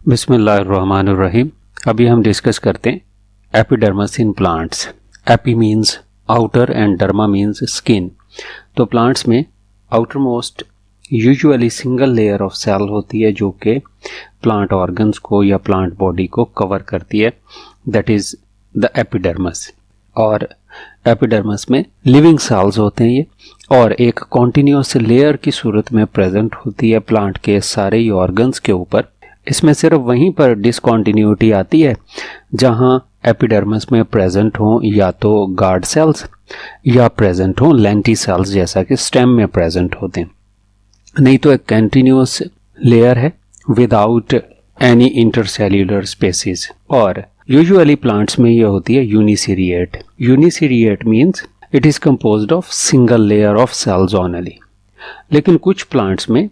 बिस्मिल्लाहिर्रहमानिर्रहीम। अभी हम डिस्कस करते हैं epidermis in plants. Epi means outer and derma means skin. तो प्लांट्स में outermost usually single layer of cell होती है जो कि प्लांट ऑर्गन्स को या प्लांट बॉडी को कवर करती है, दैट इज़ द एपिडर्मस। और एपिडर्मस में लिविंग सेल्स होते हैं ये, और एक कॉन्टिन्यूस लेयर की सूरत में प्रेजेंट होती है प्लांट के सारे ही ऑर्गन्स के ऊपर। इसमें सिर्फ वहीं पर डिसकॉन्टिन्यूटी आती है जहां एपिडर्मस में प्रेजेंट हो या तो गार्ड सेल्स या प्रेजेंट हो लेंटी सेल्स, जैसा कि स्टेम में प्रेजेंट होते हैं। नहीं तो एक कंटिन्यूअस लेयर है विदाउट एनी इंटरसेल्यूलर स्पेसिस। और यूजुअली प्लांट्स में ये होती है uniseriate. Uniseriate means it is composed of single layer of cells only. लेकिन कुछ प्लांट्स में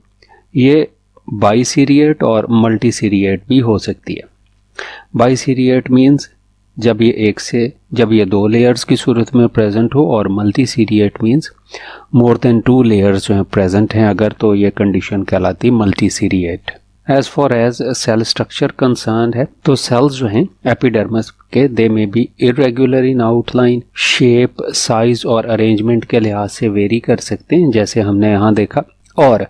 ये बाइसीरिएट और मल्टीसीरिएट भी हो सकती है। बाइसीरिएट मीन्स जब ये दो लेयर्स की सूरत में प्रेजेंट हो, और मल्टीसीरिएट मीन्स मोर देन 2 लेयर्स जो हैं प्रेजेंट हैं अगर, तो ये कंडीशन कहलाती है multiseriate. As far as cell structure concern है तो सेल्स जो हैं एपिडर्मस के they may be irregular in outline, shape, size और अरेंजमेंट के लिहाज से वेरी कर सकते हैं, जैसे हमने यहाँ देखा। और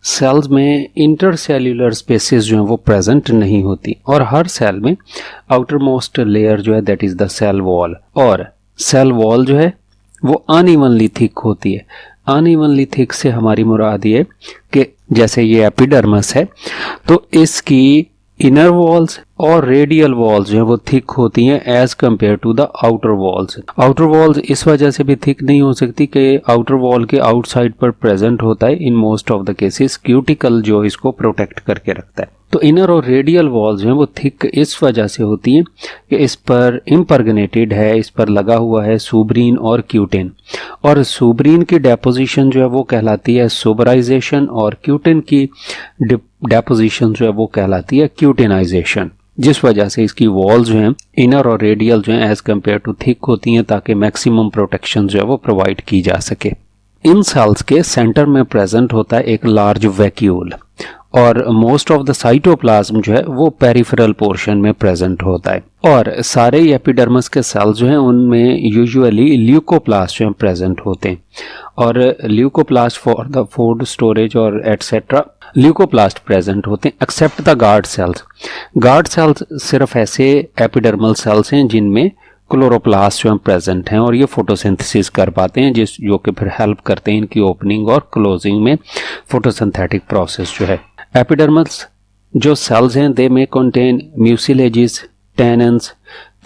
सेल्स में इंटरसेल्यूलर स्पेसेस जो हैं वो प्रेजेंट नहीं होती, और हर सेल में आउटर मोस्ट लेयर जो है that is the cell wall, और सेल वॉल जो है वो अनइवनली थिक होती है। अनइवनली थिक से हमारी मुराद ये कि जैसे ये एपिडर्मस है तो इसकी इनर वॉल्स और रेडियल वॉल्स जो है वो थिक होती हैं as compare to the outer walls. Outer walls इस वजह से भी थिक नहीं हो सकती कि आउटर वॉल के आउटसाइड पर प्रेजेंट होता है in most of the cases cuticle जो इसको प्रोटेक्ट करके रखता है। तो इनर और रेडियल वॉल्स जो हैं वो थिक इस वजह से होती हैं कि इस पर इम्पर्गनेटेड है, इस पर लगा हुआ है सुब्रीन और क्यूटिन, और सुब्रीन की डेपोजिशन जो है वो कहलाती है सुबराइजेशन, और क्यूटिन की डेपोजिशन जो है वो कहलाती है क्यूटिनाइजेशन, जिस वजह से इसकी वॉल्स जो हैं इनर और रेडियल जो हैं एज कम्पेयर टू थिक होती हैं ताकि मैक्सिमम प्रोटेक्शन जो है वो प्रोवाइड की जा सके। इन सेल्स के सेंटर में प्रेजेंट होता है एक लार्ज वैक्यूल, और मोस्ट ऑफ द साइटोप्लाज्म जो है वो पेरिफेरल पोर्शन में प्रेजेंट होता है। और सारे एपिडर्मस के सेल्स जो हैं उनमें यूजुअली ल्यूकोप्लास्ट जो हैं प्रेजेंट होते हैं, और leucoplast for the food storage और एटसेट्रा ल्यूकोप्लास्ट प्रेजेंट होते हैं except the guard cells. Guard cells सिर्फ ऐसे एपिडर्मल सेल्स हैं जिनमें क्लोरोप्लास्ट जो हैं प्रेजेंट हैं, और ये फोटोसिंथेसिस कर पाते हैं जो कि फिर हेल्प करते हैं इनकी ओपनिंग और क्लोजिंग में, फोटोसिंथेटिक प्रोसेस जो है। एपिडर्मल्स जो सेल्स हैं they may contain mucilages, tannins,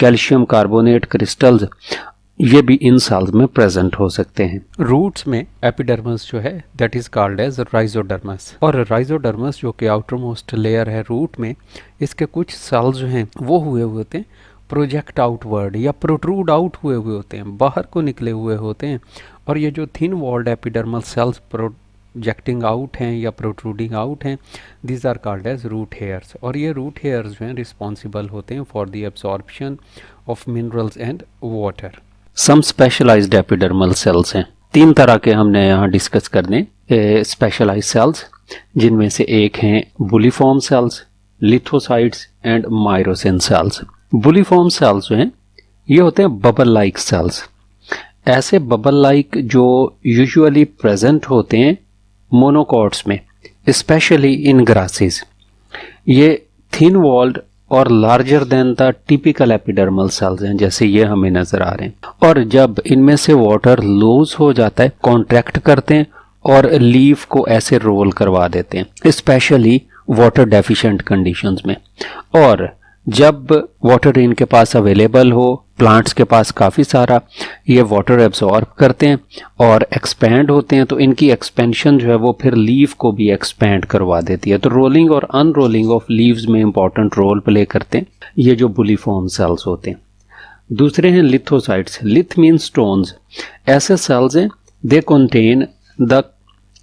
calcium carbonate crystals, ये भी इन सेल्स में प्रेजेंट हो सकते हैं। रूट्स में एपिडर्मस जो है दैट इज कॉल्ड एज राइजोडर्मस, और राइजोडर्मस जो कि आउटर मोस्ट लेयर है रूट में, इसके कुछ सेल्स जो हैं वो हुए होते हैं प्रोजेक्ट आउटवर्ड या प्रोट्रूड आउट हुए होते हैं, बाहर को निकले हुए होते हैं। और ये जो thin walled epidermal cells projecting out हैं या प्रोट्रूडिंग आउट हैं, these are called as root hairs. और ये रूट हेयर्स जो हैं रिस्पॉन्सिबल होते हैं for the absorption of minerals and water. Some specialized epidermal cells हैं, 3 तरह के हमने यहाँ डिस्कस करने स्पेशलाइज्ड सेल्स, जिनमें से एक हैं bulliform cells, lithocytes and myrosin cells. Bulliform cells जो हैं ये होते हैं बबल लाइक सेल्स। ऐसे बबल लाइक जो यूजुअली प्रेजेंट होते हैं मोनोकॉट्स में, स्पेशली इन ग्रासेस। ये थिन वॉल्ड और larger than the typical epidermal cells हैं, जैसे ये हमें नजर आ रहे हैं। और जब इनमें से वाटर लूज हो जाता है, कॉन्ट्रैक्ट करते हैं और लीफ को ऐसे रोल करवा देते हैं, स्पेशली वाटर डेफिशिएंट कंडीशंस में। और जब वाटर इनके पास अवेलेबल हो, प्लांट्स के पास काफ़ी सारा, ये वाटर एब्जॉर्ब करते हैं और एक्सपैंड होते हैं, तो इनकी एक्सपेंशन जो है वो फिर लीफ को भी एक्सपैंड करवा देती है। तो रोलिंग और अनरोलिंग ऑफ लीव्स में इंपॉर्टेंट रोल प्ले करते हैं ये जो बुलिफॉर्म सेल्स होते हैं। दूसरे हैं लिथोसाइट्स। लिथ मीन स्टोन्स। ऐसे सेल्स हैं they contain the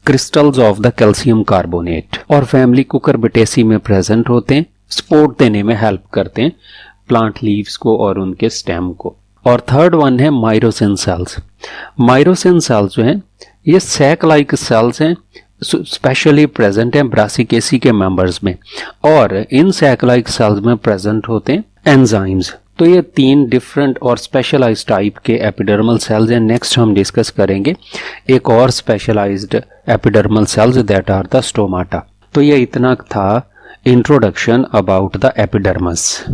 crystals of the calcium carbonate, और फैमिली कुकुरबिटेसी में प्रेजेंट होते हैं, सपोर्ट देने में हेल्प करते हैं प्लांट लीव्स को और उनके स्टेम को। और थर्ड वन है माइरोसिन सेल्स। माइरोसिन सेल्स जो हैं ये सैक लाइक सेल्स हैं स्पेशली प्रेजेंट हैं ब्रासिकेसी के मेंबर्स में, और इन सैकलाइक सेल्स में प्रेजेंट होते हैं एंजाइम्स। तो ये 3 डिफरेंट और स्पेशलाइज्ड टाइप के एपिडर्मल सेल्स हैं। नेक्स्ट हम डिस्कस करेंगे एक और specialized epidermal cells that are the stomata. तो ये इतना था इंट्रोडक्शन अबाउट द एपिडर्मस।